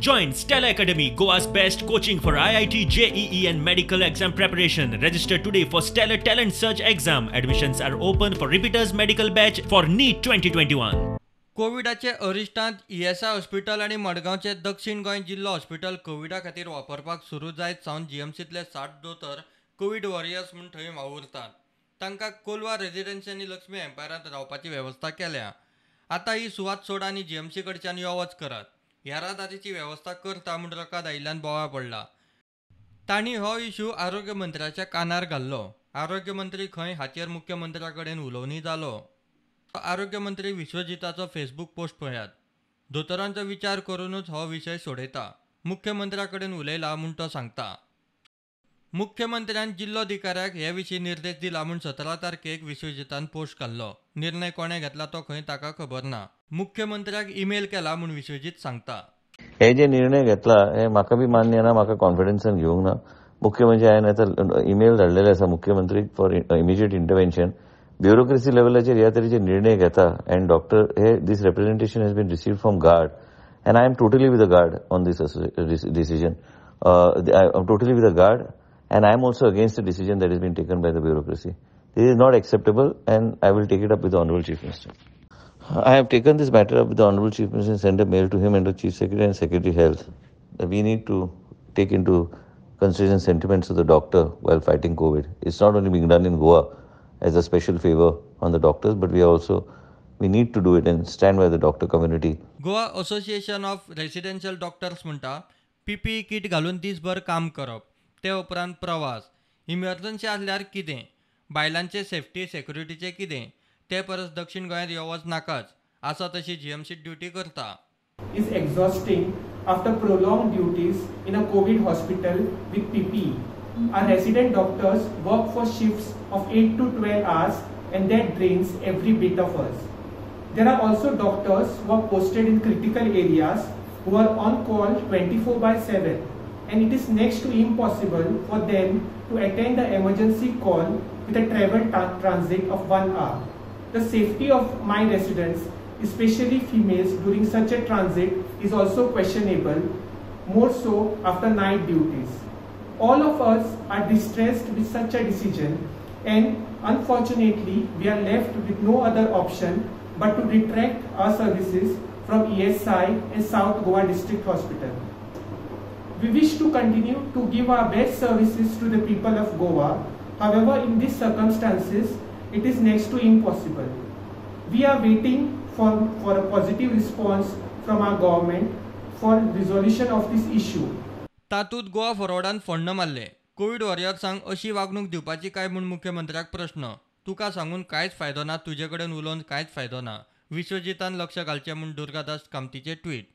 Join Stella Academy, Goa's best coaching for IIT, JEE and medical exam preparation. Register today for Stellar Talent Search exam. Admissions are open for repeaters medical batch for NEET 2021. कोविडाचे अरिश्टांत ESI hospital आणि मडगांवचे दक्षिण गोंय जिल्लो hospital कोविडा खातीर वापरपाक सुरू जायत सावन जीएमसीतले 60 दोतोर Covid warriors म्हूण थंय वावुरतात. तांकां कोलवा रेजिडेन्सी लक्ष्मी एम्पायरांत रावपाची वेवस्था केल्या. आतां ही सुवात सोड आनी जीएमसी कडच्यान यो वच करात. येरादारीची वेवस्था करता म्हूण रकाद आयिल्ल्यान बोवाळ पडला. तांणी हो इश्यू आरोग्य मंत्र्याच्या कानार घाल्लो. आरोग्य मंत्री खंय हाचेर मुख्यमंत्र्या कडेन उलोवणी जालो. आरोग्य मंत्री विश्वजिताचो फेसबुक पोस्ट पळयात. दोतोरांचो विचार करूनच हो विशय सोडयता. मुख्यमंत्र्या कडेन उलयला म्हूण तो सांगता. मुख्यमंत्र्यान जिल्लोधिकाऱ्याक हे विशीं निर्देश दिला म्हूण 17 तारखेक विश्वजितान पोस्ट घाल्लो. निर्णय कोणे घेतला तो खंय ताका खबर ना. मुख्यमंत्र्याक ईमेल केला म्हूण विश्वजीत सांगता. हे जे निर्णय घेतला हे म्हाका बी मान्य ना, म्हाका कॉन्फिडन्सान घेवंक ना. मुख्य म्हणजे हांवें आतां ईमेल धाडलेले आसा मुख्यमंत्रीक फॉर इमिजिएट इंटरव्हेन्शन. ब्युरोक्रेसी लेवलाचेर ह्या तरेचे निर्णय घेता अँड डॉक्टर हे this representation has been received from guard and I am totally with the guard on this decision. I am totally with the guard and I am also against the decision that has been taken by the bureaucracy. This is not acceptable and I will take it up with the Honorable Chief Minister. I have taken this matter up with the Honorable Chief Minister and sent a mail to him and to Chief Secretary and Secretary Health. We need to take into consideration sentiments of the doctor while fighting COVID. It's not only being done in Goa as a special favor on the doctors, but we need to do it and stand by the doctor community. Goa association of residential doctors म्हणटा PPE kit घालून दीसभर काम करप. ते उपरांत प्रवास, emergency आसल्यार कितें, बायलांचे सेफ्टी सेक्युरिटीचे कितें, ते परस दक्षिण गोंयांत येवच नाकाच. आसा तशी जीएमसी ड्युटी करता. Is exhausting after prolonged duties in a COVID hospital with PPE. Our resident doctors work for shifts of 8 to 12 hours and that drains every bit of us. There are also doctors who are posted in critical areas who are on call 24/7. And it is next to impossible for them to attend the emergency call with a travel transit of 1 hour. The safety of my residents, especially females during such a transit, is also questionable, more so after night duties. All of us are distressed with such a decision and unfortunately we are left with no other option but to retract our services from ESI and South Goa District Hospital. We wish to continue to give our best services to the people of Goa. However, in these circumstances, it is next to impossible. We are waiting for a positive response from our government for resolution of this issue. तातूंत गोवा फॉरवर्डान फोंड मारले. Covid वॉरियर्सांक अशी वागणूक दिवपाची काय म्हूण मुख्यमंत्र्याक प्रश्न. तुका सांगून कांयच फायदो ना, तुजे कडेन उलोवन कांयच फायदो ना. विश्वजितान लक्ष घालचें म्हूण दुर्गादास कामतीचे ट्वीट.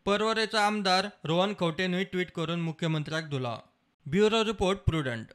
परवरेचो आमदार रोहन खौटेनूय ट्वीट करून मुख्यमंत्र्याक धुला. Bureau report prudent.